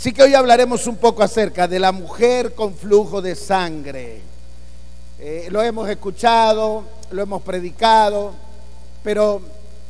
Así que hoy hablaremos un poco acerca de la mujer con flujo de sangre. Lo hemos escuchado, lo hemos predicado, pero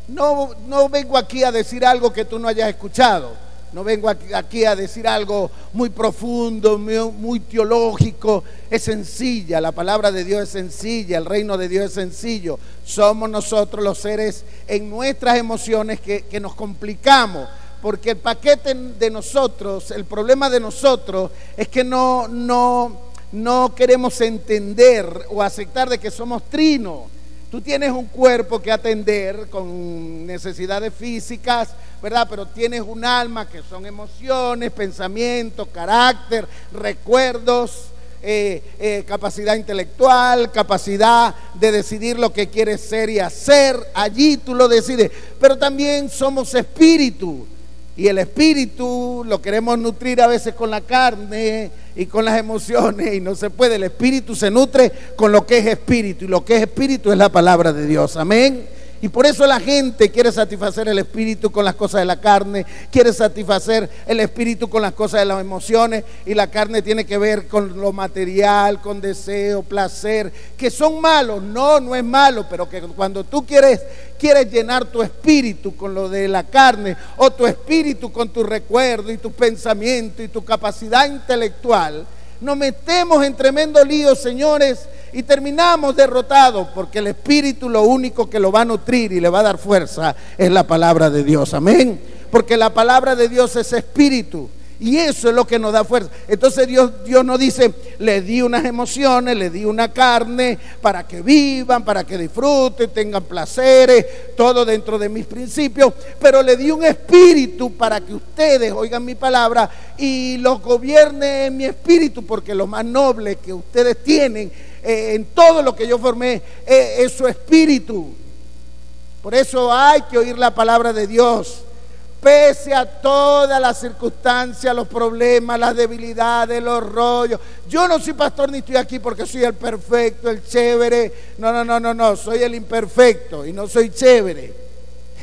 no vengo aquí a decir algo que tú no hayas escuchado. No vengo aquí a decir algo muy profundo, muy teológico. Es sencilla, la palabra de Dios es sencilla, el reino de Dios es sencillo. Somos nosotros los seres en nuestras emociones que nos complicamos. Porque el paquete de nosotros, el problema de nosotros es que no queremos entender o aceptar de que somos trinos. Tú tienes un cuerpo que atender con necesidades físicas, ¿verdad? Pero tienes un alma que son emociones, pensamientos, carácter, recuerdos, capacidad intelectual, capacidad de decidir lo que quieres ser y hacer. Allí tú lo decides. Pero también somos espíritu. Y el espíritu lo queremos nutrir a veces con la carne y con las emociones, y no se puede. El espíritu se nutre con lo que es espíritu, y lo que es espíritu es la palabra de Dios. Amén. Y por eso la gente quiere satisfacer el espíritu con las cosas de la carne, quiere satisfacer el espíritu con las cosas de las emociones, y la carne tiene que ver con lo material, con deseo, placer, que son malos. No es malo, pero que cuando tú quieres llenar tu espíritu con lo de la carne, o tu espíritu con tu recuerdo y tu pensamiento y tu capacidad intelectual, nos metemos en tremendo lío, señores, y terminamos derrotados, porque el espíritu lo único que lo va a nutrir y le va a dar fuerza es la palabra de Dios. Amén. Porque la palabra de Dios es espíritu, y eso es lo que nos da fuerza. Entonces Dios nos dice: le di unas emociones, le di una carne para que vivan, para que disfruten, tengan placeres, todo dentro de mis principios, pero le di un espíritu para que ustedes oigan mi palabra y los gobierne en mi espíritu, porque lo más noble que ustedes tienen en todo lo que yo formé es su espíritu. Por eso hay que oír la palabra de Dios. Pese a todas las circunstancias, los problemas, las debilidades, los rollos. Yo no soy pastor ni estoy aquí porque soy el perfecto, el chévere. No, soy el imperfecto y no soy chévere.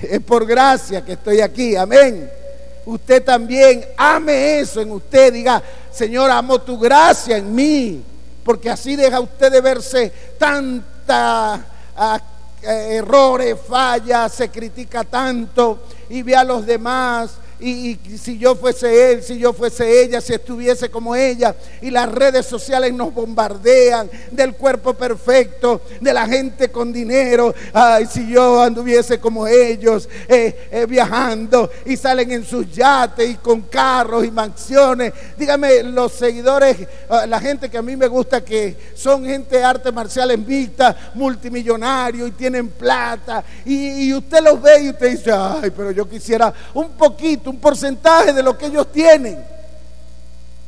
Es por gracia que estoy aquí, amén. Usted también ame eso en usted, diga: Señor, amo tu gracia en mí, porque así deja usted de verse tanta errores, fallas, se critica tanto y ve a los demás. Y si yo fuese él, si yo fuese ella, si estuviese como ella, y las redes sociales nos bombardean del cuerpo perfecto, de la gente con dinero. Ay, si yo anduviese como ellos, viajando, y salen en sus yates y con carros y mansiones. Dígame, los seguidores, la gente que a mí me gusta, que son gente de artes marciales mixtas, multimillonarios y tienen plata, y usted los ve y usted dice: ay, pero yo quisiera un poquito, un porcentaje de lo que ellos tienen.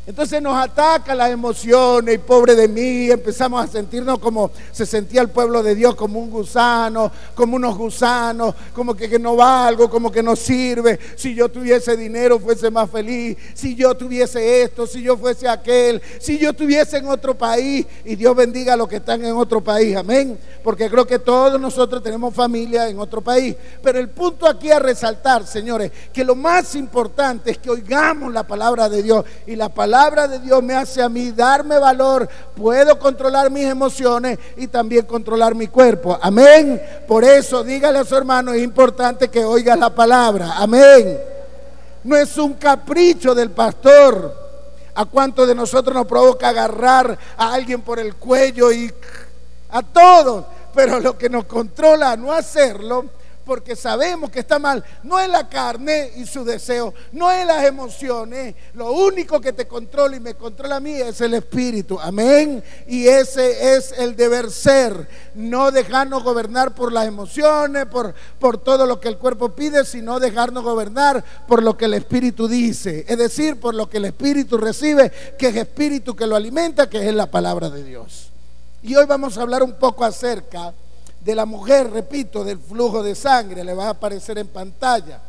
Entonces nos atacan las emociones, y pobre de mí, empezamos a sentirnos como se sentía el pueblo de Dios, como un gusano, como unos gusanos, como que no valgo, como que no sirve. Si yo tuviese dinero fuese más feliz, si yo tuviese esto, si yo fuese aquel, si yo estuviese en otro país. Y Dios bendiga a los que están en otro país, amén, porque creo que todos nosotros tenemos familia en otro país. Pero el punto aquí a resaltar, señores, que lo más importante es que oigamos la palabra de Dios, y la palabra de Dios me hace a mí darme valor. Puedo controlar mis emociones y también controlar mi cuerpo, amén. Por eso dígale a su hermano: es importante que oiga la palabra, amén. No es un capricho del pastor. ¿A cuántos de nosotros nos provoca agarrar a alguien por el cuello? Y a todos. Pero lo que nos controla a no hacerlo, porque sabemos que está mal, no es la carne y su deseo, no es las emociones. Lo único que te controla y me controla a mí es el espíritu, amén. Y ese es el deber ser, no dejarnos gobernar por las emociones, por todo lo que el cuerpo pide, sino dejarnos gobernar por lo que el espíritu dice, es decir, por lo que el espíritu recibe, que es espíritu que lo alimenta, que es la palabra de Dios. Y hoy vamos a hablar un poco acerca de la mujer, repito, del flujo de sangre. Le va a aparecer en pantalla.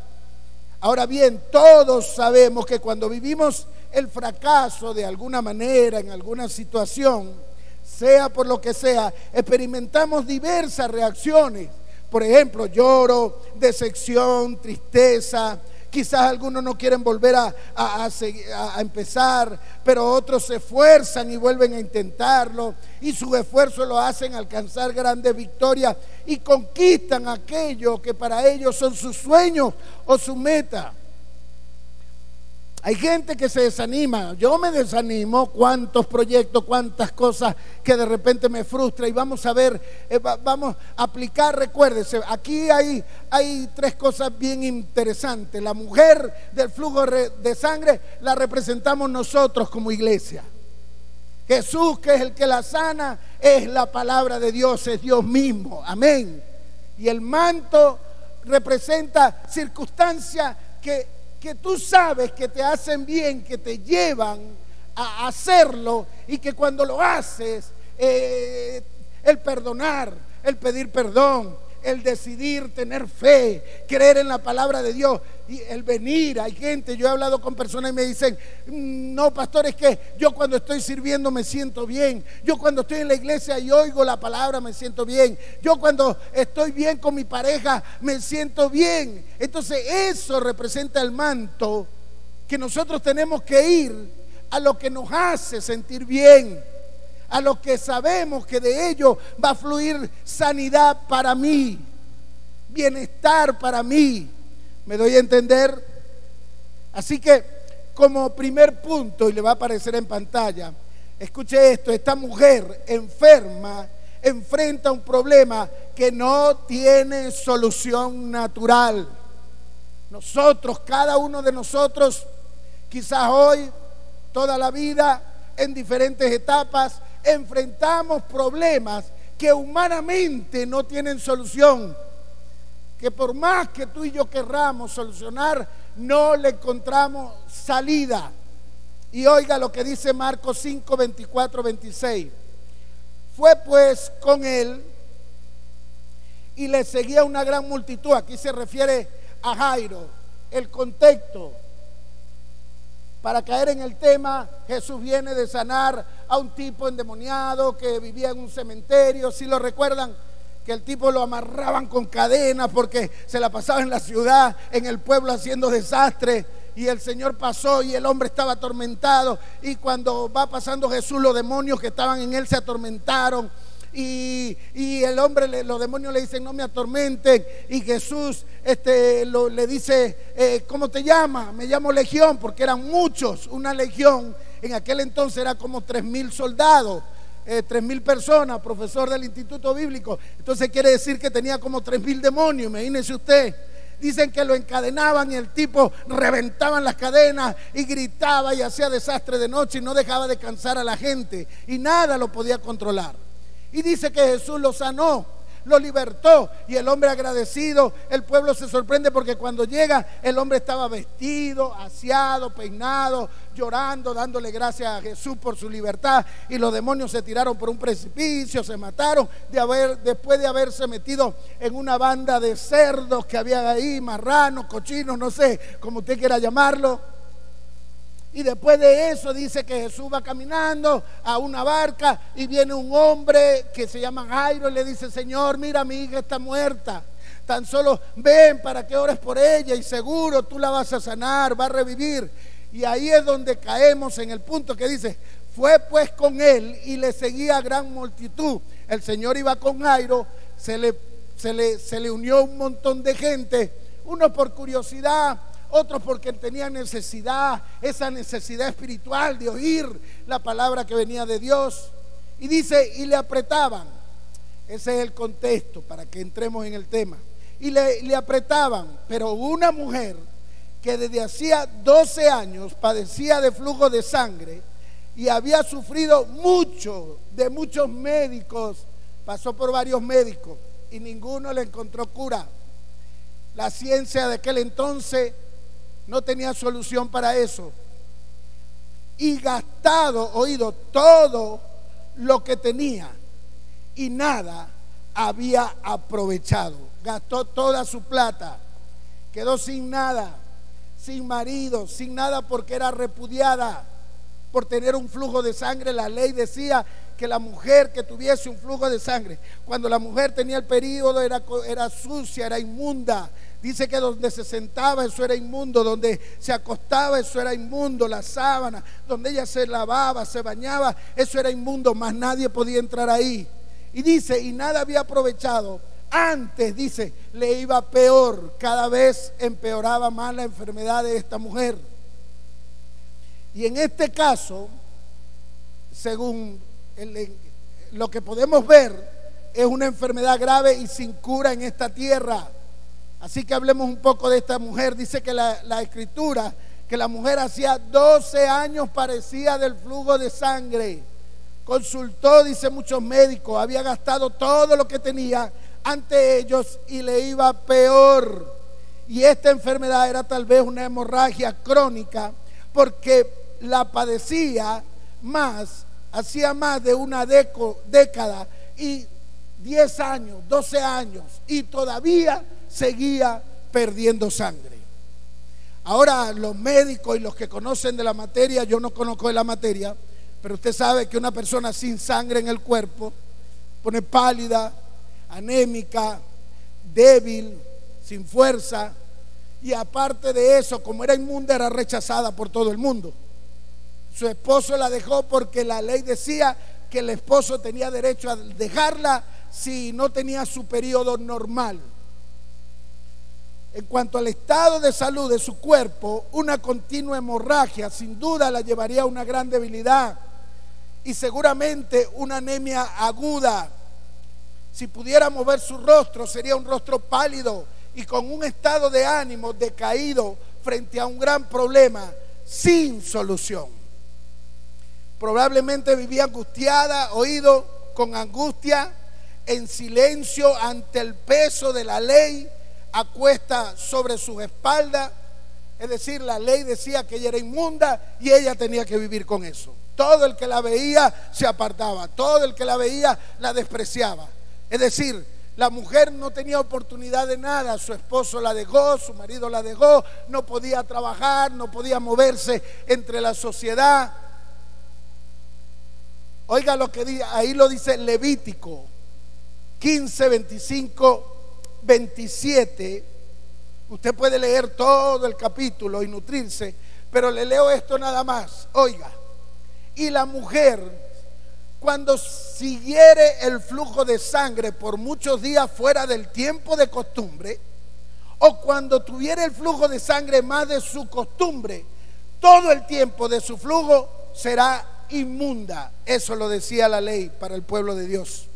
Ahora bien, todos sabemos que cuando vivimos el fracaso de alguna manera, en alguna situación, sea por lo que sea, experimentamos diversas reacciones. Por ejemplo, lloro, decepción, tristeza, quizás algunos no quieren volver a empezar, pero otros se esfuerzan y vuelven a intentarlo, y su esfuerzo lo hacen alcanzar grandes victorias y conquistan aquello que para ellos son sus sueños o su meta. Hay gente que se desanima, yo me desanimo, cuántos proyectos, cuántas cosas que de repente me frustra, y vamos a ver, vamos a aplicar, recuérdese, aquí hay tres cosas bien interesantes. La mujer del flujo de sangre la representamos nosotros como iglesia. Jesús, que es el que la sana, es la palabra de Dios, es Dios mismo, amén. Y el manto representa circunstancias que tú sabes que te hacen bien, que te llevan a hacerlo, y que cuando lo haces, el perdonar, el pedir perdón, el decidir tener fe, creer en la palabra de Dios, y el venir. Hay gente, yo he hablado con personas y me dicen: no, pastor, es que yo cuando estoy sirviendo me siento bien, yo cuando estoy en la iglesia y oigo la palabra me siento bien, yo cuando estoy bien con mi pareja me siento bien. Entonces eso representa el manto, que nosotros tenemos que ir a lo que nos hace sentir bien, a lo que sabemos que de ello va a fluir sanidad para mí, bienestar para mí. ¿Me doy a entender? Así que, como primer punto, y le va a aparecer en pantalla, escuche esto: esta mujer enferma enfrenta un problema que no tiene solución natural. Nosotros, cada uno de nosotros, quizás hoy, toda la vida, en diferentes etapas, enfrentamos problemas que humanamente no tienen solución, que por más que tú y yo querramos solucionar, no le encontramos salida. Y oiga lo que dice Marcos 5, 24, 26. Fue pues con él y le seguía una gran multitud. Aquí se refiere a Jairo. El contexto, para caer en el tema, Jesús viene de sanar a un tipo endemoniado que vivía en un cementerio. Si lo recuerdan, que el tipo lo amarraban con cadenas porque se la pasaba en la ciudad, en el pueblo, haciendo desastre. Y el Señor pasó y el hombre estaba atormentado, y cuando va pasando Jesús, los demonios que estaban en él se atormentaron, y el hombre, los demonios le dicen: no me atormenten, y Jesús le dice: ¿cómo te llamas? Me llamo Legión, porque eran muchos. Una legión en aquel entonces era como 3,000 soldados, 3,000 personas, profesor del Instituto Bíblico. Entonces quiere decir que tenía como 3,000 demonios, imagínese usted. Dicen que lo encadenaban y el tipo reventaban las cadenas y gritaba y hacía desastre de noche y no dejaba de cansar a la gente, y nada lo podía controlar. Y dice que Jesús lo sanó, lo libertó, y el hombre agradecido. El pueblo se sorprende porque cuando llega, el hombre estaba vestido, aseado, peinado, llorando, dándole gracias a Jesús por su libertad. Y los demonios se tiraron por un precipicio, se mataron después de haberse metido en una banda de cerdos que había ahí, marranos, cochinos, no sé, como usted quiera llamarlo. Y después de eso dice que Jesús va caminando a una barca y viene un hombre que se llama Jairo y le dice: Señor, mira, mi hija está muerta, tan solo ven para que ores por ella y seguro tú la vas a sanar, va a revivir. Y ahí es donde caemos en el punto que dice: fue pues con él y le seguía gran multitud. El Señor iba con Jairo, se le unió un montón de gente, unos por curiosidad, otros porque tenían necesidad, esa necesidad espiritual de oír la palabra que venía de Dios. Y dice: y le apretaban. Ese es el contexto para que entremos en el tema. Y le apretaban, pero una mujer que desde hacía 12 años padecía de flujo de sangre y había sufrido mucho de muchos médicos, pasó por varios médicos y ninguno le encontró cura. La ciencia de aquel entonces no tenía solución para eso. Y gastado, oído, todo lo que tenía y nada había aprovechado. Gastó toda su plata, quedó sin nada, sin marido, sin nada, porque era repudiada por tener un flujo de sangre. La ley decía que la mujer que tuviese un flujo de sangre, cuando la mujer tenía el periodo, era sucia, era inmunda. Dice que donde se sentaba eso era inmundo, donde se acostaba eso era inmundo, la sábana, donde ella se lavaba, se bañaba, eso era inmundo, más nadie podía entrar ahí. Y dice, y nada había aprovechado. Antes, dice, le iba peor, cada vez empeoraba más la enfermedad de esta mujer. Y en este caso, según lo que podemos ver, es una enfermedad grave y sin cura en esta tierra. Así que hablemos un poco de esta mujer. Dice que la escritura, que la mujer hacía 12 años padecía del flujo de sangre. Consultó, dice, muchos médicos, había gastado todo lo que tenía ante ellos y le iba peor. Y esta enfermedad era tal vez una hemorragia crónica, porque la padecía hacía más de una década y 10 años, 12 años, y todavía seguía perdiendo sangre. Ahora los médicos y los que conocen de la materia, yo no conozco de la materia, pero usted sabe que una persona sin sangre en el cuerpo pone pálida, anémica, débil, sin fuerza, y aparte de eso, como era inmunda, era rechazada por todo el mundo. Su esposo la dejó porque la ley decía que el esposo tenía derecho a dejarla si no tenía su periodo normal. En cuanto al estado de salud de su cuerpo, una continua hemorragia sin duda la llevaría a una gran debilidad y seguramente una anemia aguda. Si pudiera mover su rostro, sería un rostro pálido y con un estado de ánimo decaído frente a un gran problema sin solución. Probablemente vivía angustiada, con angustia, en silencio ante el peso de la ley acuesta sobre sus espaldas. Es decir, la ley decía que ella era inmunda y ella tenía que vivir con eso. Todo el que la veía se apartaba, todo el que la veía la despreciaba. Es decir, la mujer no tenía oportunidad de nada. Su esposo la dejó, su marido la dejó, no podía trabajar, no podía moverse entre la sociedad. Oiga lo que dice, ahí lo dice Levítico 15, 25, 27. Usted puede leer todo el capítulo y nutrirse, pero le leo esto nada más. Oiga, y la mujer, cuando siguiere el flujo de sangre por muchos días fuera del tiempo de costumbre, o cuando tuviera el flujo de sangre más de su costumbre, todo el tiempo de su flujo será inmunda. Eso lo decía la ley para el pueblo de Dios.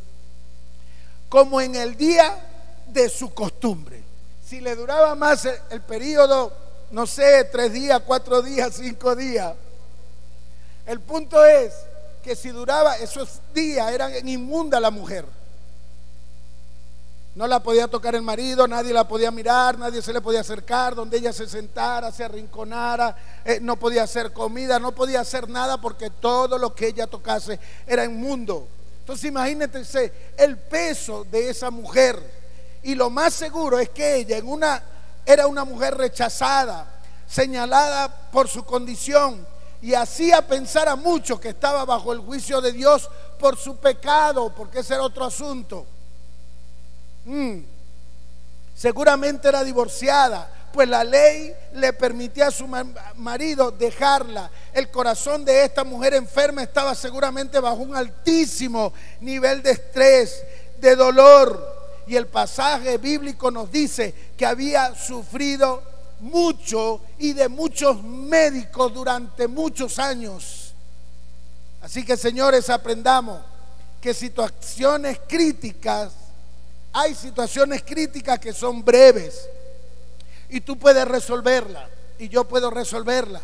Como en el día de su costumbre. Si le duraba más el periodo, no sé, 3 días, 4 días, 5 días. El punto es que si duraba esos días, era inmunda la mujer. No la podía tocar el marido, nadie la podía mirar, nadie se le podía acercar, donde ella se sentara, se arrinconara, no podía hacer comida, no podía hacer nada porque todo lo que ella tocase era inmundo. Entonces imagínense el peso de esa mujer. Y lo más seguro es que ella era una mujer rechazada, señalada por su condición, y hacía pensar a muchos que estaba bajo el juicio de Dios por su pecado, porque ese era otro asunto. Seguramente era divorciada, pues la ley le permitía a su marido dejarla. El corazón de esta mujer enferma estaba seguramente bajo un altísimo nivel de estrés, de dolor, y el pasaje bíblico nos dice que había sufrido mucho y de muchos médicos durante muchos años. Así que, señores, aprendamos que hay situaciones críticas que son breves y tú puedes resolverla y yo puedo resolverla.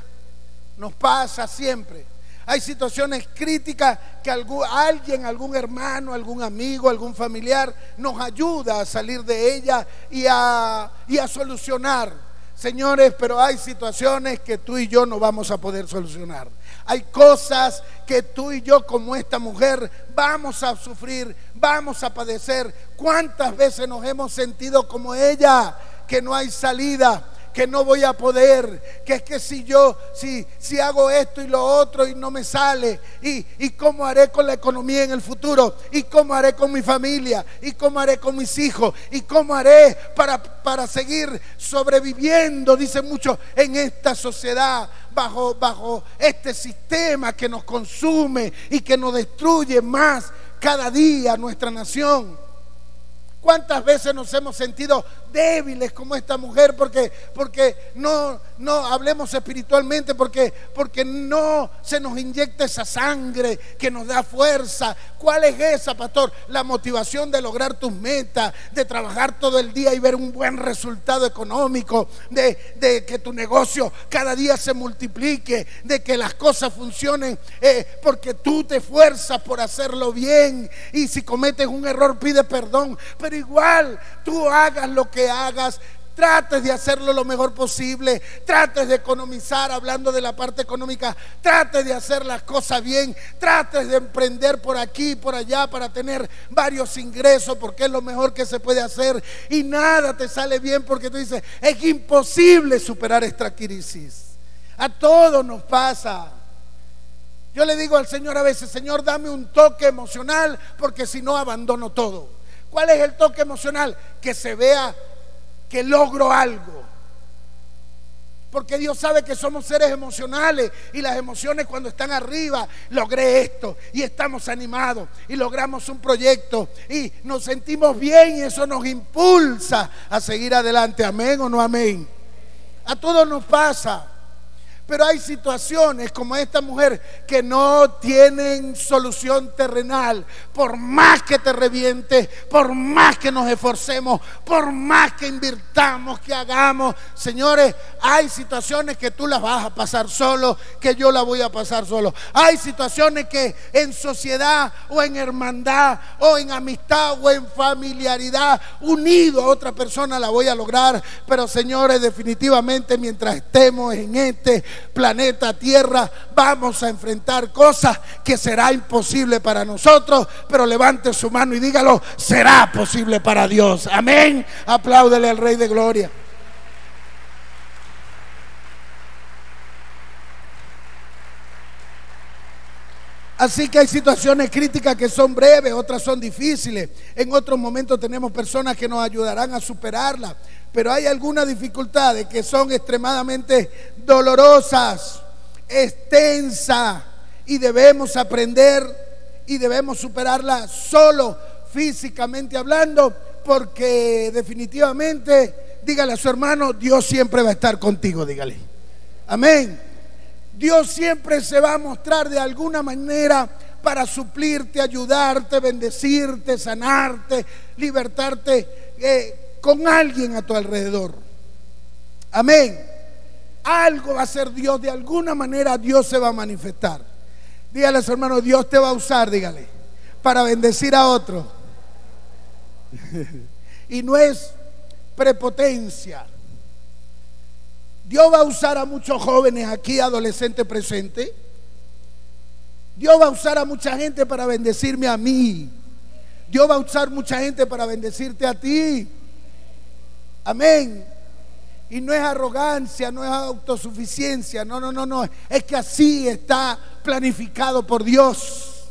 Nos pasa siempre. Hay situaciones críticas que algún hermano, algún amigo, algún familiar nos ayuda a salir de ella y a solucionar. Señores, pero hay situaciones que tú y yo no vamos a poder solucionar. Hay cosas que tú y yo, como esta mujer, vamos a sufrir, vamos a padecer. ¿Cuántas veces nos hemos sentido como ella, que no hay salida, que no voy a poder, que es que si hago esto y lo otro y no me sale, y cómo haré con la economía en el futuro, y cómo haré con mi familia, y cómo haré con mis hijos, y cómo haré para seguir sobreviviendo, dice mucho, en esta sociedad, bajo este sistema que nos consume y que nos destruye más cada día nuestra nación. ¿Cuántas veces nos hemos sentido débiles como esta mujer? Porque no hablemos espiritualmente, porque no se nos inyecta esa sangre que nos da fuerza. ¿Cuál es esa, pastor? La motivación de lograr tus metas, de trabajar todo el día y ver un buen resultado económico, de que tu negocio cada día se multiplique, de que las cosas funcionen, porque tú te esfuerzas por hacerlo bien, y si cometes un error pide perdón, pero igual tú hagas lo que hagas, trates de hacerlo lo mejor posible, trates de economizar, hablando de la parte económica, trates de hacer las cosas bien, trates de emprender por aquí y por allá para tener varios ingresos, porque es lo mejor que se puede hacer, y nada te sale bien porque tú dices, es imposible superar esta crisis. A todos nos pasa. Yo le digo al Señor a veces, Señor, dame un toque emocional, porque si no abandono todo. ¿Cuál es el toque emocional? Que se vea que logro algo, porque Dios sabe que somos seres emocionales, y las emociones cuando están arriba, logré esto y estamos animados y logramos un proyecto y nos sentimos bien, y eso nos impulsa a seguir adelante. ¿Amén o no amén? A todos nos pasa. Pero hay situaciones como esta mujer que no tienen solución terrenal. Por más que te revientes, por más que nos esforcemos, por más que invirtamos, que hagamos, señores, hay situaciones que tú las vas a pasar solo, que yo la voy a pasar solo. Hay situaciones que en sociedad o en hermandad o en amistad o en familiaridad, unido a otra persona, la voy a lograr. Pero señores, definitivamente mientras estemos en este planeta Tierra, vamos a enfrentar cosas que será imposible para nosotros, pero levante su mano y dígalo, será posible para Dios. Amén. Apláudele al Rey de Gloria. Así que hay situaciones críticas que son breves, otras son difíciles. En otros momentos tenemos personas que nos ayudarán a superarlas. Pero hay algunas dificultades que son extremadamente dolorosas, extensas, y debemos aprender y debemos superarlas solo físicamente hablando, porque definitivamente, dígale a su hermano, Dios siempre va a estar contigo, dígale. Amén. Dios siempre se va a mostrar de alguna manera para suplirte, ayudarte, bendecirte, sanarte, libertarte, con alguien a tu alrededor. Amén. Algo va a hacer Dios, de alguna manera Dios se va a manifestar. Dígale a su hermano, Dios te va a usar, dígale, para bendecir a otro. Y no es prepotencia. Dios va a usar a muchos jóvenes aquí, adolescentes presentes. Dios va a usar a mucha gente para bendecirme a mí. Dios va a usar mucha gente para bendecirte a ti. Amén. Y no es arrogancia, no es autosuficiencia, no, es que así está planificado por Dios.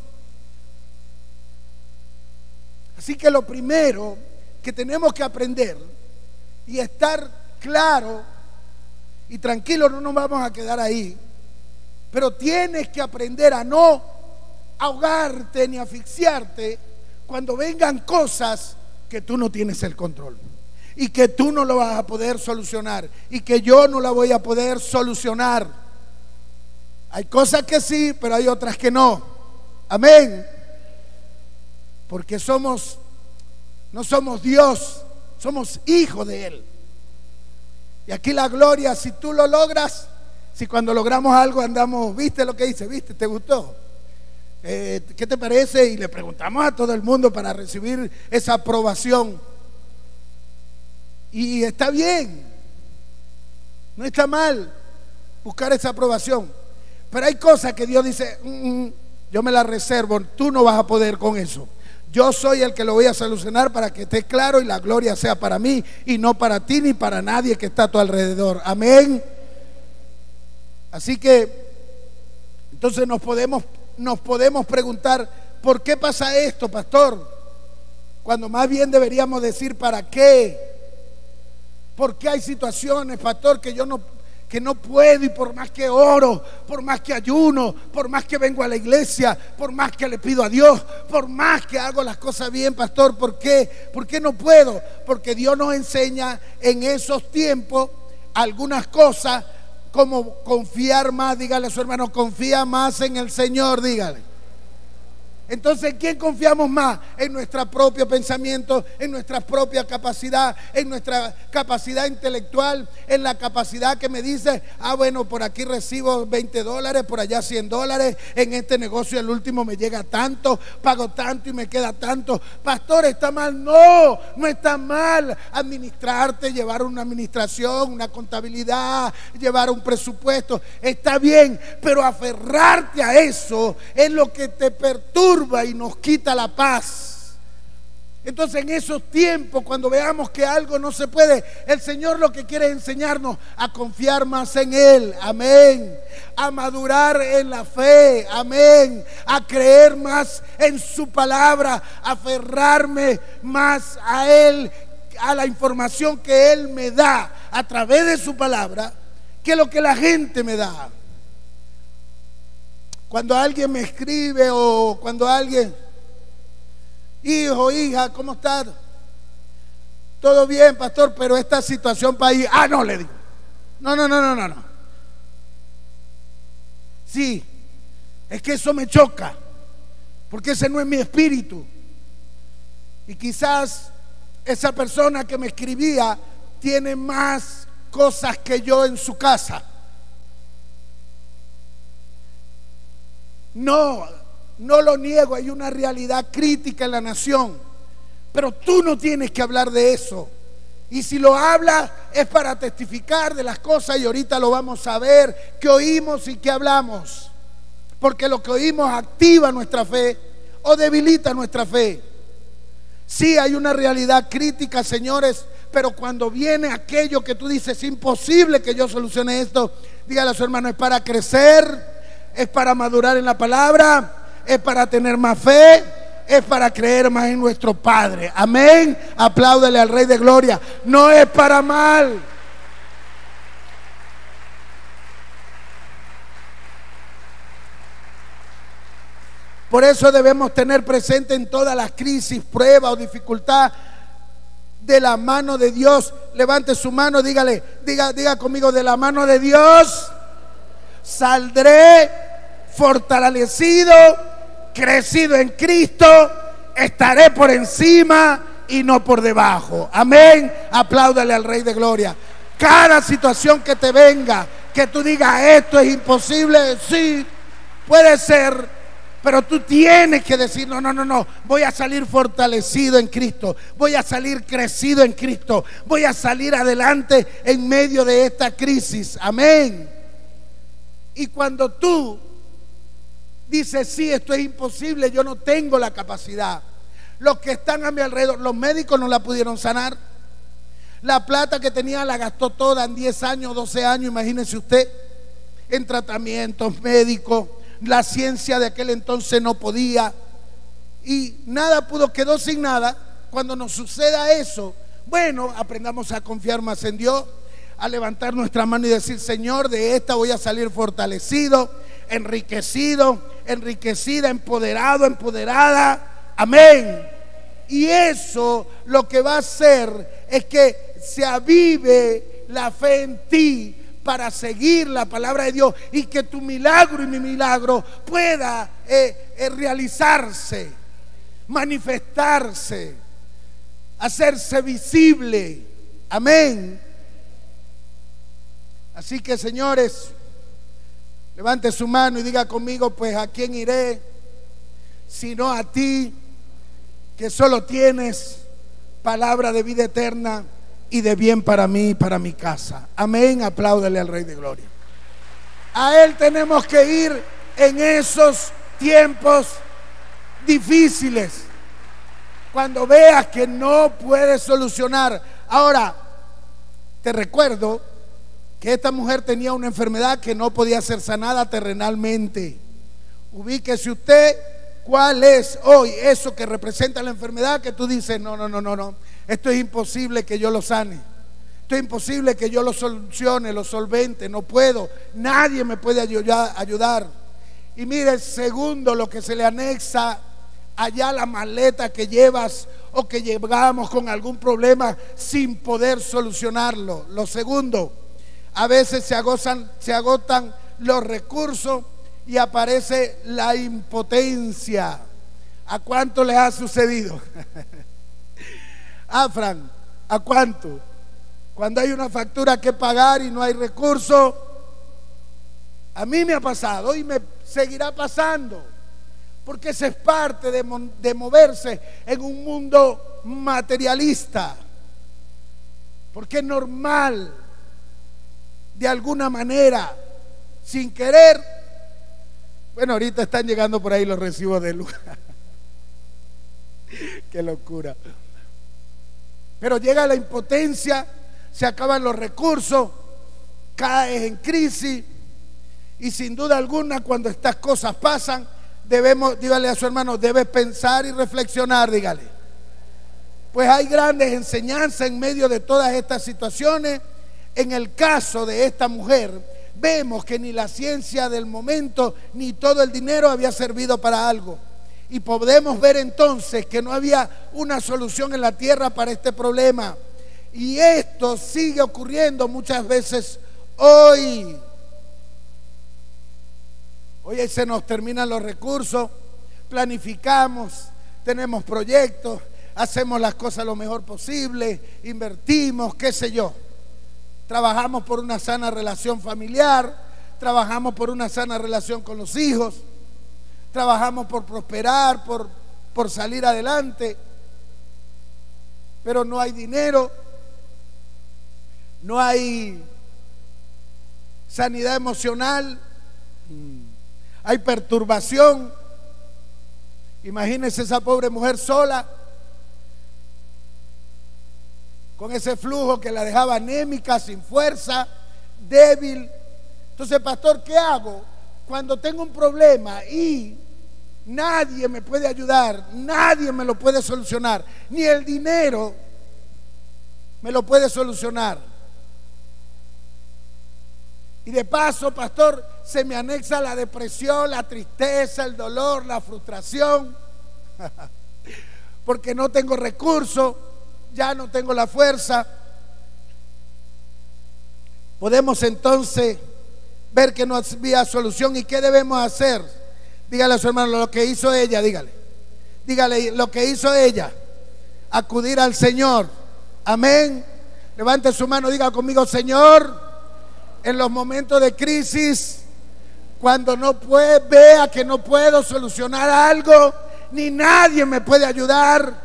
Así que lo primero que tenemos que aprender y estar claro y tranquilo, no nos vamos a quedar ahí, pero tienes que aprender a no ahogarte ni asfixiarte cuando vengan cosas que tú no tienes el control, y que tú no lo vas a poder solucionar, y que yo no la voy a poder solucionar. Hay cosas que sí, pero hay otras que no. Amén. Porque no somos Dios, somos hijos de Él. Y aquí la gloria, si tú lo logras, si cuando logramos algo andamos, ¿viste lo que hice? ¿Viste? ¿Te gustó? ¿Qué te parece? Y le preguntamos a todo el mundo para recibir esa aprobación. Y está bien, no está mal buscar esa aprobación, pero hay cosas que Dios dice, yo me la reservo, tú no vas a poder con eso. Yo soy el que lo voy a solucionar para que esté claro y la gloria sea para mí y no para ti ni para nadie que está a tu alrededor. Amén. Así que entonces nos podemos preguntar, ¿por qué pasa esto, pastor? Cuando más bien deberíamos decir, ¿para qué? ¿Por qué hay situaciones, pastor, que no puedo, y por más que oro, por más que ayuno, por más que vengo a la iglesia, por más que le pido a Dios, por más que hago las cosas bien, pastor, ¿por qué? ¿Por qué no puedo? Porque Dios nos enseña en esos tiempos algunas cosas, como confiar más. Dígale a su hermano, confía más en el Señor, dígale. Entonces, ¿en quién confiamos más? En nuestro propio pensamiento, en nuestra propia capacidad, en nuestra capacidad intelectual, en la capacidad que me dice, bueno, por aquí recibo $20, por allá $100, en este negocio el último me llega tanto, pago tanto y me queda tanto. Pastor, ¿está mal? No, no está mal administrarte, llevar una administración, una contabilidad, llevar un presupuesto, está bien, pero aferrarte a eso es lo que te perturba y nos quita la paz. Entonces, en esos tiempos, cuando veamos que algo no se puede, el Señor lo que quiere es enseñarnos a confiar más en Él, amén, a madurar en la fe, amén, a creer más en su palabra, a aferrarme más a Él, a la información que Él me da a través de su palabra, que lo que la gente me da. Cuando alguien me escribe, o cuando alguien, hijo, hija, ¿cómo estás? Todo bien, pastor, pero esta situación para ir, no, le digo, no. Sí, es que eso me choca, porque ese no es mi espíritu. Y quizás esa persona que me escribía tiene más cosas que yo en su casa. No lo niego, hay una realidad crítica en la nación, pero tú no tienes que hablar de eso. Y si lo hablas es para testificar de las cosas, y ahorita lo vamos a ver, que oímos y que hablamos, porque lo que oímos activa nuestra fe o debilita nuestra fe. Sí, hay una realidad crítica, señores, pero cuando viene aquello que tú dices, es imposible que yo solucione esto, dígale a su hermano, es para crecer, es para madurar en la palabra, es para tener más fe, es para creer más en nuestro Padre. Amén. Apláudele al Rey de Gloria. No es para mal. Por eso debemos tener presente en todas las crisis, prueba o dificultad, de la mano de Dios. Levante su mano, diga conmigo, de la mano de Dios saldré fortalecido, crecido en Cristo, estaré por encima y no por debajo. Amén. Apláudale al Rey de Gloria. Cada situación que te venga, que tú digas esto es imposible, sí, puede ser, pero tú tienes que decir, no, voy a salir fortalecido en Cristo, voy a salir crecido en Cristo, voy a salir adelante en medio de esta crisis. Amén. Y cuando tú dices, sí, esto es imposible, yo no tengo la capacidad, los que están a mi alrededor, los médicos no la pudieron sanar, la plata que tenía la gastó toda en 10 años, 12 años, imagínese usted, en tratamientos médicos, la ciencia de aquel entonces no podía, y nada pudo, quedó sin nada. Cuando nos suceda eso, bueno, aprendamos a confiar más en Dios, a levantar nuestra mano y decir, Señor, de esta voy a salir fortalecido, enriquecido, enriquecida, empoderado, empoderada. Amén. Y eso lo que va a hacer es que se avive la fe en ti para seguir la palabra de Dios, y que tu milagro y mi milagro pueda realizarse, manifestarse, hacerse visible. Amén. Así que, señores, levante su mano y diga conmigo, pues ¿a quién iré sino a ti, que solo tienes palabra de vida eterna y de bien para mí y para mi casa? Amén. Apláudale al Rey de Gloria. A Él tenemos que ir en esos tiempos difíciles. Cuando veas que no puedes solucionar. Ahora, te recuerdo que esta mujer tenía una enfermedad que no podía ser sanada terrenalmente. Ubíquese usted cuál es hoy eso que representa la enfermedad que tú dices, no, esto es imposible que yo lo sane, esto es imposible que yo lo solucione, lo solvente, no puedo, nadie me puede ayudar. Y mire, segundo, lo que se le anexa allá la maleta que llevas o que llevamos con algún problema sin poder solucionarlo. Lo segundo, a veces se agotan los recursos y aparece la impotencia. ¿A cuánto les ha sucedido? Fran, ¿a cuánto? Cuando hay una factura que pagar y no hay recursos. A mí me ha pasado y me seguirá pasando, porque esa es parte de moverse en un mundo materialista, porque es normal, de alguna manera, sin querer. Bueno, ahorita están llegando por ahí los recibos de luz. Qué locura. Pero llega la impotencia, se acaban los recursos, caes en crisis. Y sin duda alguna, cuando estas cosas pasan, dígale a su hermano, debes pensar y reflexionar, dígale. Pues hay grandes enseñanzas en medio de todas estas situaciones. En el caso de esta mujer, vemos que ni la ciencia del momento ni todo el dinero había servido para algo. Y podemos ver entonces que no había una solución en la tierra para este problema. Y esto sigue ocurriendo muchas veces hoy. Hoy se nos terminan los recursos, planificamos, tenemos proyectos, hacemos las cosas lo mejor posible, invertimos, qué sé yo. Trabajamos por una sana relación familiar, trabajamos por una sana relación con los hijos, trabajamos por prosperar, por salir adelante, pero no hay dinero, no hay sanidad emocional, hay perturbación. Imagínense esa pobre mujer sola, con ese flujo que la dejaba anémica, sin fuerza, débil. Entonces, pastor, ¿qué hago cuando tengo un problema y nadie me puede ayudar, nadie me lo puede solucionar, ni el dinero me lo puede solucionar? Y de paso, pastor, se me anexa la depresión, la tristeza, el dolor, la frustración, porque no tengo recursos, ya no tengo la fuerza. Podemos entonces ver que no había solución. ¿Y qué debemos hacer? Dígale a su hermano lo que hizo ella, dígale lo que hizo ella, acudir al Señor. Amén. Levante su mano, diga conmigo: Señor, en los momentos de crisis, cuando vea que no puedo solucionar algo, ni nadie me puede ayudar,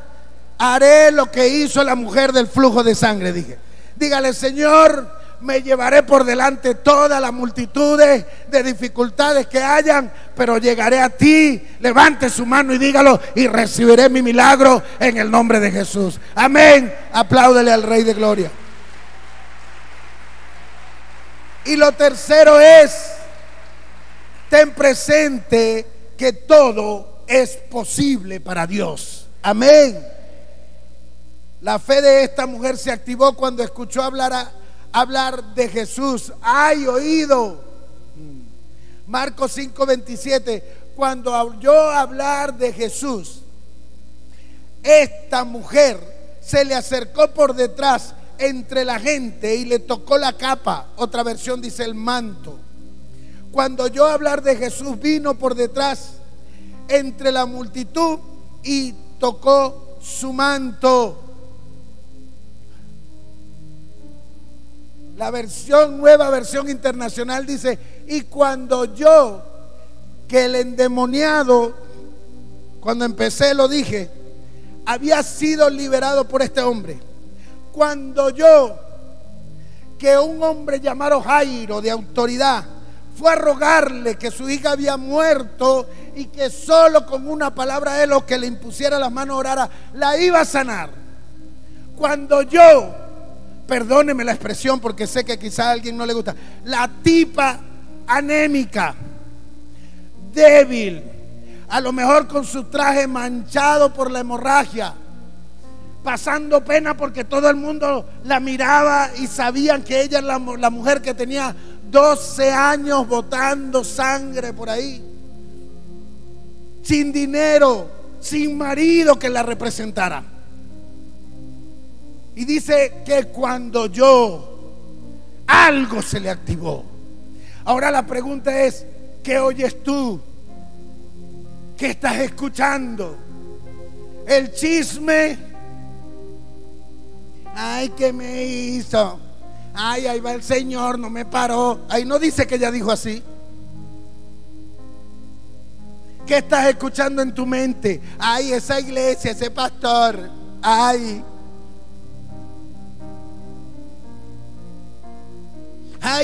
haré lo que hizo la mujer del flujo de sangre. Dígale: Señor, me llevaré por delante todas las multitudes de dificultades que hayan, pero llegaré a ti. Levante su mano y dígalo, y recibiré mi milagro en el nombre de Jesús. Amén. Apláudele al Rey de Gloria. Y lo tercero es: ten presente que todo es posible para Dios. Amén. La fe de esta mujer se activó cuando escuchó hablar de Jesús. ¡Ay, oído! Marcos 5:27. Cuando oyó hablar de Jesús, esta mujer se le acercó por detrás entre la gente y le tocó la capa. Otra versión dice el manto. Cuando oyó hablar de Jesús, vino por detrás entre la multitud y tocó su manto. La nueva versión internacional dice: y cuando oyó que el endemoniado, cuando empecé lo dije, había sido liberado por este hombre. Cuando oyó que un hombre llamado Jairo, de autoridad, fue a rogarle que su hija había muerto y que solo con una palabra él, o que le impusiera las manos, orara, la iba a sanar. Cuando yo, perdóneme la expresión porque sé que quizá a alguien no le gusta, la tipa anémica, débil, a lo mejor con su traje manchado por la hemorragia, pasando pena porque todo el mundo la miraba y sabían que ella es la mujer que tenía 12 años botando sangre por ahí, sin dinero, sin marido que la representara. Y dice que cuando yo, algo se le activó. Ahora la pregunta es, ¿qué oyes tú? ¿Qué estás escuchando? El chisme. Ay, ¿qué me hizo? Ay, ahí va el Señor, no me paró. Ahí no dice que ella dijo así. ¿Qué estás escuchando en tu mente? Ay, esa iglesia, ese pastor. Ay,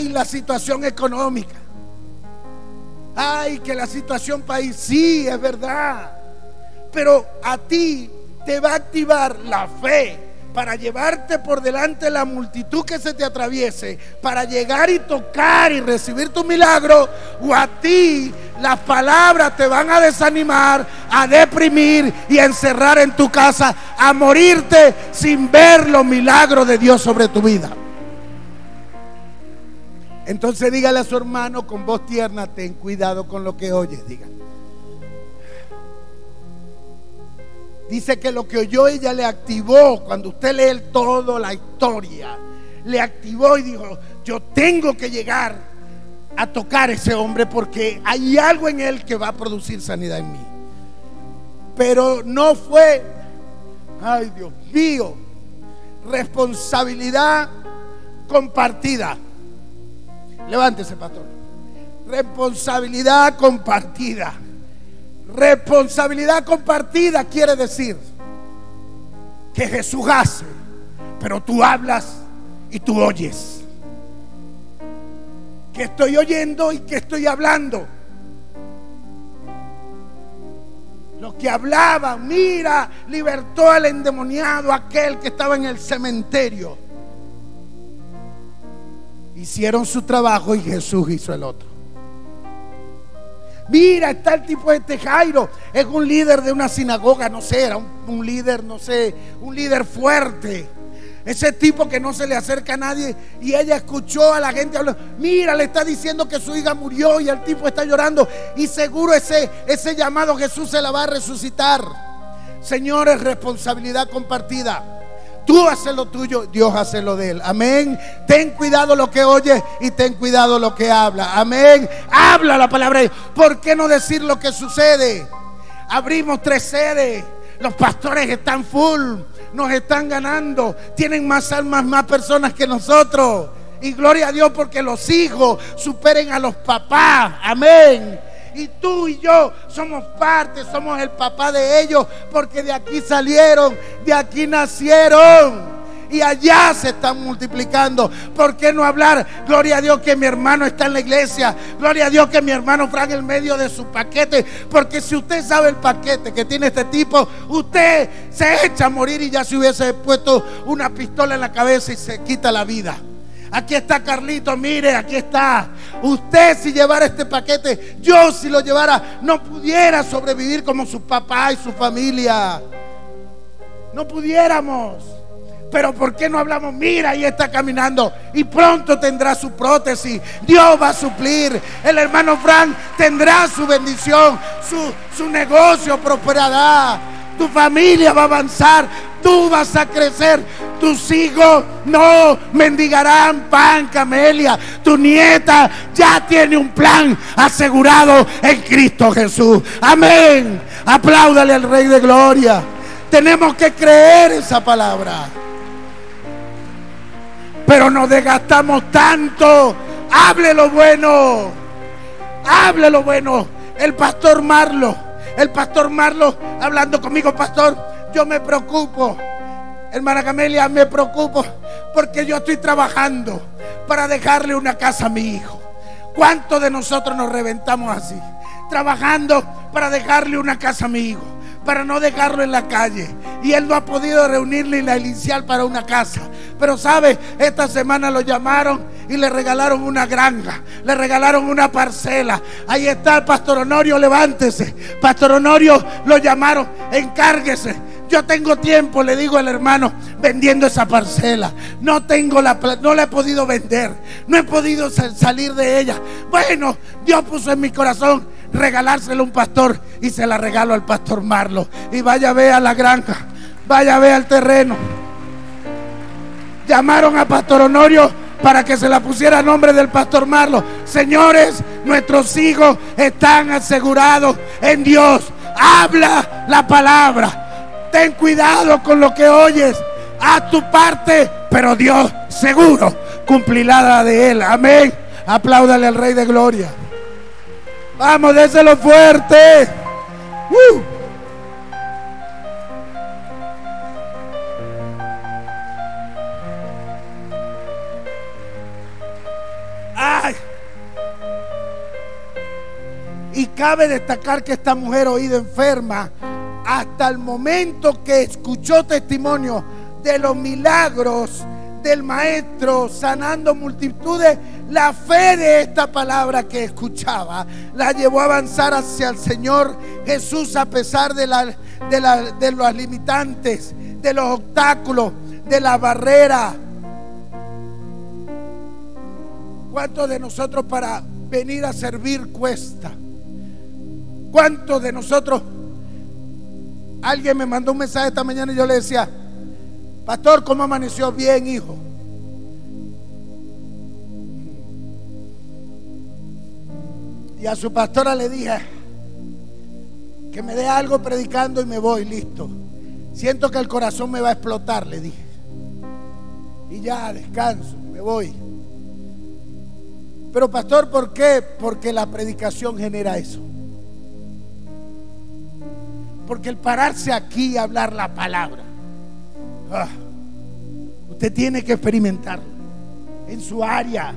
la situación económica. Ay, que la situación país. Sí, es verdad. Pero a ti te va a activar la fe para llevarte por delante la multitud que se te atraviese, para llegar y tocar y recibir tu milagro. O a ti las palabras te van a desanimar, a deprimir y a encerrar en tu casa, a morirte sin ver los milagros de Dios sobre tu vida. Entonces dígale a su hermano con voz tierna: ten cuidado con lo que oyes. Diga. Dice que lo que oyó ella le activó. Cuando usted lee toda la historia, le activó y dijo: yo tengo que llegar a tocar a ese hombre porque hay algo en él que va a producir sanidad en mí. Pero no fue, ay Dios mío, responsabilidad compartida. Levántese, pastor. Responsabilidad compartida. Responsabilidad compartida quiere decir que Jesús hace, pero tú hablas y tú oyes. Que estoy oyendo y que estoy hablando. Los que hablaban, mira, libertó al endemoniado, aquel que estaba en el cementerio. Hicieron su trabajo y Jesús hizo el otro. Mira, está el tipo este Jairo, es un líder de una sinagoga, no sé, era un líder, no sé, un líder fuerte. Ese tipo que no se le acerca a nadie, y ella escuchó a la gente hablando. Mira, le está diciendo que su hija murió y el tipo está llorando, y seguro ese llamado Jesús se la va a resucitar. Señores, responsabilidad compartida. Tú haces lo tuyo, Dios hace lo de él. Amén. Ten cuidado lo que oyes y ten cuidado lo que habla. Amén. Habla la palabra de Dios. ¿Por qué no decir lo que sucede? Abrimos 3 sedes. Los pastores están full. Nos están ganando. Tienen más almas, más personas que nosotros. Y gloria a Dios porque los hijos superen a los papás. Amén. Y tú y yo somos parte, somos el papá de ellos, porque de aquí salieron, de aquí nacieron y allá se están multiplicando. ¿Por qué no hablar? Gloria a Dios que mi hermano está en la iglesia. Gloria a Dios que mi hermano Frank en medio de su paquete. Porque si usted sabe el paquete que tiene este tipo, usted se echa a morir y ya se hubiese puesto una pistola en la cabeza y se quita la vida. Aquí está Carlito, mire, aquí está. Usted si llevara este paquete, yo si lo llevara, no pudiera sobrevivir como su papá y su familia. No pudiéramos. Pero ¿por qué no hablamos? Mira, ahí está caminando y pronto tendrá su prótesis. Dios va a suplir. El hermano Frank tendrá su bendición. Su negocio prosperará. Tu familia va a avanzar. Tú vas a crecer. Tus hijos no mendigarán pan, Camelia. Tu nieta ya tiene un plan asegurado en Cristo Jesús. Amén. Apláudale al Rey de Gloria. Tenemos que creer esa palabra. Pero nos desgastamos tanto. Hable lo bueno. Hable lo bueno. El pastor Marlo hablando conmigo: pastor, yo me preocupo. Hermana Camelia, me preocupo porque yo estoy trabajando para dejarle una casa a mi hijo. ¿Cuántos de nosotros nos reventamos así? Trabajando para dejarle una casa a mi hijo, para no dejarlo en la calle, y él no ha podido reunirle la inicial para una casa. Pero sabe, esta semana lo llamaron y le regalaron una granja, le regalaron una parcela. Ahí está el Pastor Honorio, levántese. Pastor Honorio lo llamaron, encárguese. Yo tengo tiempo, le digo al hermano, vendiendo esa parcela. No la he podido vender, no he podido salir de ella. Bueno, Dios puso en mi corazón regalársela a un pastor, y se la regalo al pastor Marlo. Y vaya a ver a la granja, vaya a ver al terreno. Llamaron a Pastor Honorio para que se la pusiera a nombre del pastor Marlo. Señores, nuestros hijos están asegurados en Dios. Habla la palabra. Ten cuidado con lo que oyes. Haz tu parte, pero Dios seguro cumplirá la de Él. Amén. Apláudale al Rey de Gloria. Vamos, déselo fuerte. Ay. Y cabe destacar que esta mujer oída enferma, hasta el momento que escuchó testimonio de los milagros del maestro sanando multitudes, la fe de esta palabra que escuchaba la llevó a avanzar hacia el Señor Jesús, a pesar de los limitantes, de los obstáculos, de la barrera. ¿Cuántos de nosotros para venir a servir cuesta? ¿Cuántos de nosotros? Alguien me mandó un mensaje esta mañana y yo le decía: pastor, ¿cómo amaneció? Bien, hijo. Y a su pastora le dije que me dé algo predicando y me voy, listo. Siento que el corazón me va a explotar, le dije. Y ya, descanso, me voy. Pero pastor, ¿por qué? Porque la predicación genera eso. Porque el pararse aquí y hablar la palabra, usted tiene que experimentarlo en su área,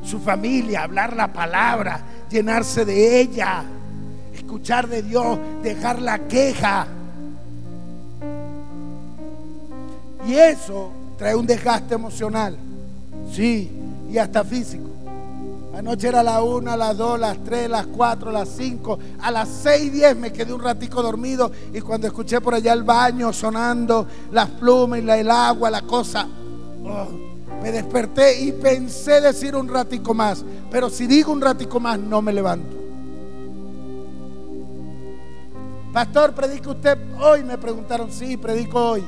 su familia, hablar la palabra, llenarse de ella, escuchar de Dios, dejar la queja. Y eso trae un desgaste emocional, sí, y hasta físico. Anoche era la 1, las 2, las 3, las 4, las 5, a las 6:10 me quedé un ratico dormido, y cuando escuché por allá el baño sonando, las plumas y el agua, la cosa, me desperté y pensé decir un ratico más, pero si digo un ratico más no me levanto. Pastor, ¿predica usted hoy? Me preguntaron. Sí, predico hoy.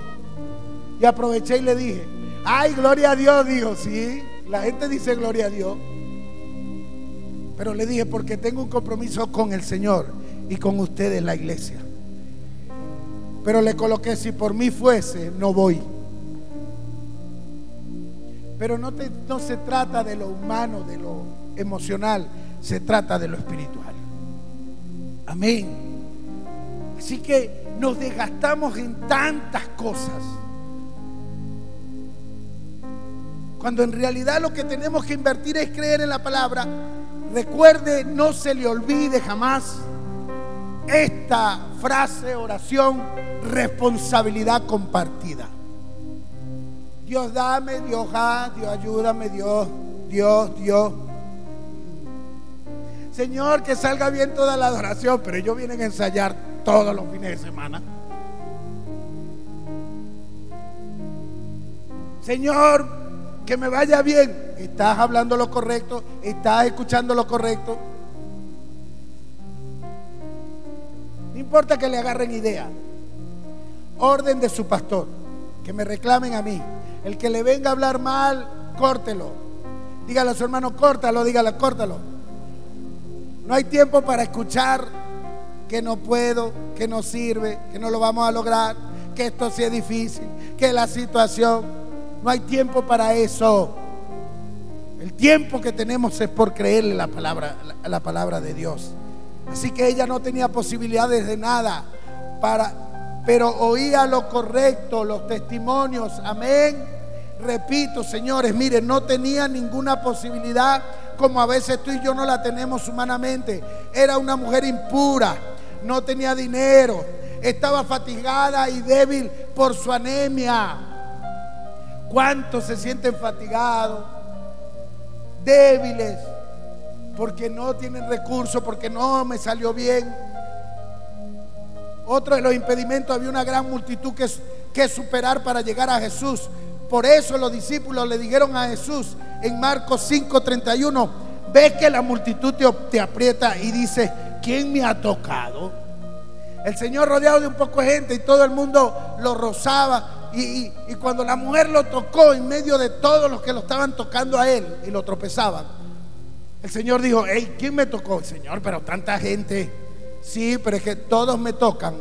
Y aproveché y le dije: ay, gloria a Dios. Dijo: sí, la gente dice gloria a Dios. Pero le dije: porque tengo un compromiso con el Señor y con ustedes, la iglesia. Pero le coloqué: si por mí fuese, no voy. Pero no se trata de lo humano, de lo emocional, se trata de lo espiritual. Amén. Así que nos desgastamos en tantas cosas, cuando en realidad lo que tenemos que invertir es creer en la palabra. Recuerde, no se le olvide jamás esta frase, oración: responsabilidad compartida. Dios dame, Dios Dios ayúdame, Dios. Señor, que salga bien toda la adoración, pero ellos vienen a ensayar todos los fines de semana. Señor, que me vaya bien. Estás hablando lo correcto, estás escuchando lo correcto. No importa que le agarren idea. Orden de su pastor, que me reclamen a mí. El que le venga a hablar mal, córtelo. Dígale a su hermano: córtalo, dígale: córtalo. No hay tiempo para escuchar que no puedo, que no sirve, que no lo vamos a lograr, que esto sí es difícil, que la situación. No hay tiempo para eso. El tiempo que tenemos es por creerle la palabra de Dios. Así que ella no tenía posibilidades de nada, pero oía lo correcto, los testimonios. Amén. Repito, señores, miren, no tenía ninguna posibilidad como a veces tú y yo no la tenemos humanamente. Era una mujer impura, no tenía dinero, estaba fatigada y débil por su anemia. ¿Cuántos se sienten fatigados, débiles, porque no tienen recursos, porque no me salió bien? Otro de los impedimentos, había una gran multitud que superar para llegar a Jesús. Por eso los discípulos le dijeron a Jesús en Marcos 5:31: ves que la multitud te aprieta y dice, ¿quién me ha tocado? El Señor rodeado de un poco de gente y todo el mundo lo rozaba, y cuando la mujer lo tocó en medio de todos los que lo estaban tocando a él y lo tropezaban, el Señor dijo, hey, ¿quién me tocó? Señor, pero tanta gente. Sí, pero es que todos me tocan.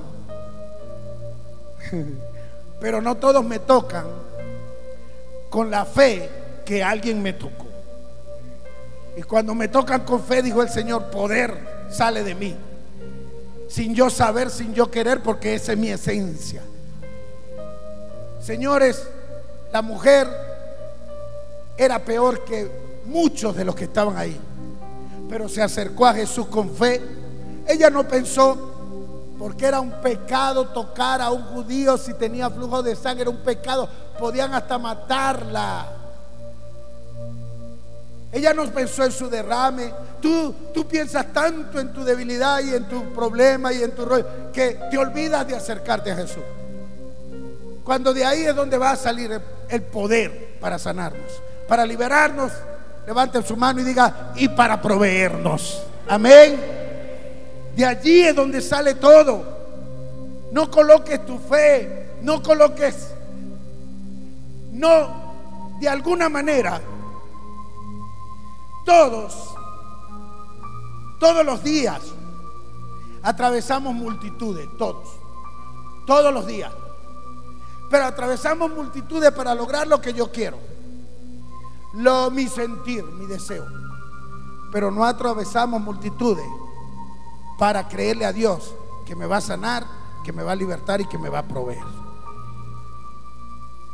Pero no todos me tocan con la fe que alguien me tocó. Y cuando me tocan con fe, dijo el Señor, poder sale de mí, sin yo saber, sin yo querer, porque esa es mi esencia. Señores, la mujer era peor que muchos de los que estaban ahí, pero se acercó a Jesús con fe. Ella no pensó, porque era un pecado tocar a un judío si tenía flujo de sangre, era un pecado, podían hasta matarla. Ella no pensó en su derrame. Tú piensas tanto en tu debilidad y en tu problema y en tu rollo, que te olvidas de acercarte a Jesús, cuando de ahí es donde va a salir el poder para sanarnos, para liberarnos. Levanten su mano y diga, y para proveernos. Amén. De allí es donde sale todo. No coloques tu fe, no coloques, no, de alguna manera, todos los días atravesamos multitudes, todos los días, pero atravesamos multitudes para lograr lo que yo quiero, mi sentir, mi deseo, pero no atravesamos multitudes para creerle a Dios que me va a sanar, que me va a libertar y que me va a proveer.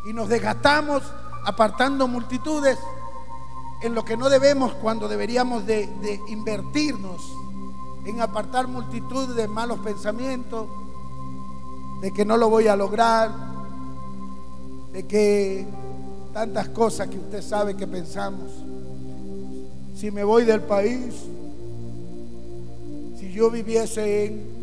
Y nos desgastamos apartando multitudes en lo que no debemos, cuando deberíamos de invertirnos en apartar multitud de malos pensamientos, de que no lo voy a lograr, de que tantas cosas que usted sabe que pensamos. Si me voy del país, si yo viviese en...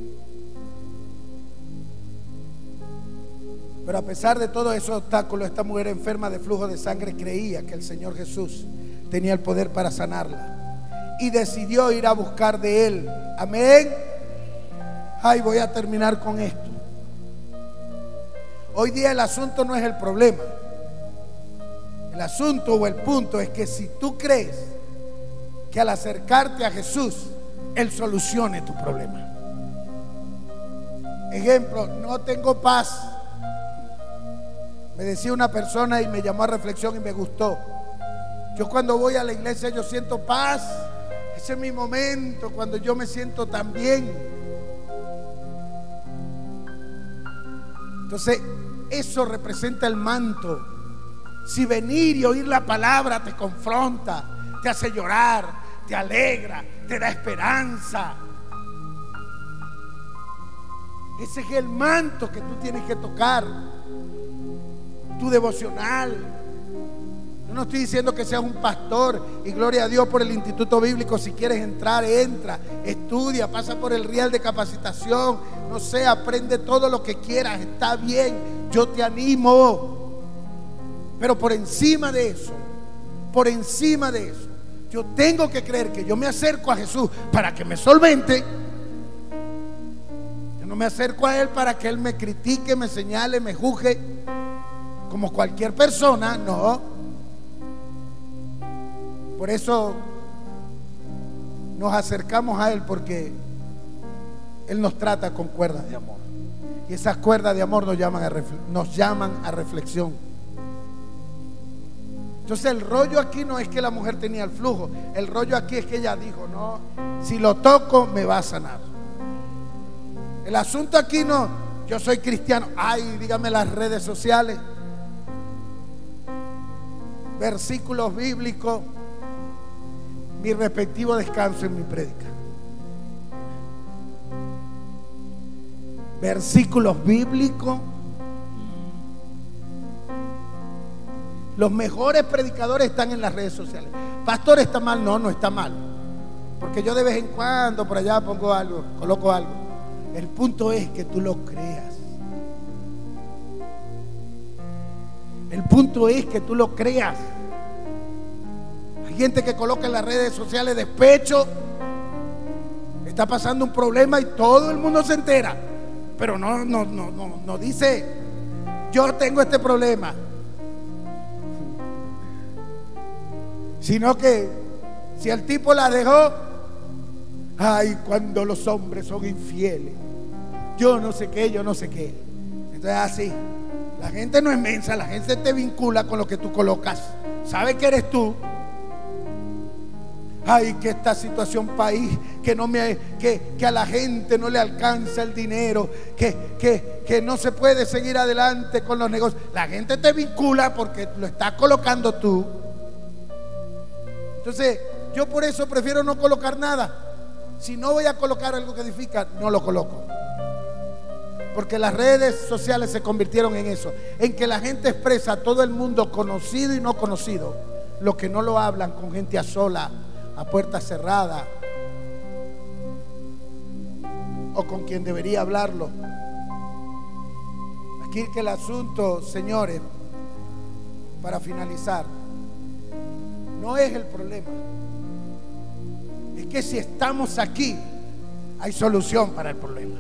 Pero a pesar de todos esos obstáculos, esta mujer enferma de flujo de sangre creía que el Señor Jesús tenía el poder para sanarla y decidió ir a buscar de Él. Amén. Ay, voy a terminar con esto. Hoy día el asunto no es el problema. El asunto o el punto es que si tú crees que al acercarte a Jesús Él solucione tu problema. Ejemplo, no tengo paz. Me decía una persona y me llamó a reflexión y me gustó. Yo cuando voy a la iglesia yo siento paz. Ese es mi momento, cuando yo me siento tan bien. Entonces eso representa el manto. Si venir y oír la palabra te confronta, te hace llorar, te alegra, te da esperanza, ese es el manto que tú tienes que tocar. Tu devocional. No estoy diciendo que seas un pastor, y gloria a Dios por el Instituto Bíblico. Si quieres entrar, entra, estudia, pasa por el riel de capacitación, no sé, aprende todo lo que quieras, está bien, yo te animo. Pero por encima de eso, yo tengo que creer que yo me acerco a Jesús para que me solvente. Yo no me acerco a Él para que Él me critique, me señale, me juzgue como cualquier persona, no. Por eso nos acercamos a Él, porque Él nos trata con cuerdas de amor, y esas cuerdas de amor nos llaman a reflexión. Entonces el rollo aquí no es que la mujer tenía el flujo, el rollo aquí es que ella dijo, no, si lo toco me va a sanar. El asunto aquí no, yo soy cristiano, ay, dígame las redes sociales, versículos bíblicos, mi respectivo descanso en mi prédica. Versículos bíblicos. Los mejores predicadores están en las redes sociales. Pastor, ¿está mal? No, no está mal. Porque yo de vez en cuando por allá pongo algo, coloco algo. El punto es que tú lo creas. El punto es que tú lo creas. Hay gente que coloca en las redes sociales despecho. Está pasando un problema y todo el mundo se entera. Pero no dice, yo tengo este problema. Sino que si el tipo la dejó, ay, cuando los hombres son infieles, yo no sé qué, yo no sé qué. Entonces así, la gente no es mensa, la gente te vincula con lo que tú colocas. Sabe que eres tú. Ay, que esta situación país, que a la gente no le alcanza el dinero, que no se puede seguir adelante con los negocios. La gente te vincula porque lo estás colocando tú. Entonces, yo por eso prefiero no colocar nada. Si no voy a colocar algo que edifica, no lo coloco. Porque las redes sociales se convirtieron en eso, en que la gente expresa a todo el mundo, conocido y no conocido, lo que no lo hablan con gente a sola, a puerta cerrada, o con quien debería hablarlo. Aquí que el asunto, señores, para finalizar, no es el problema. Es que si estamos aquí, hay solución para el problema.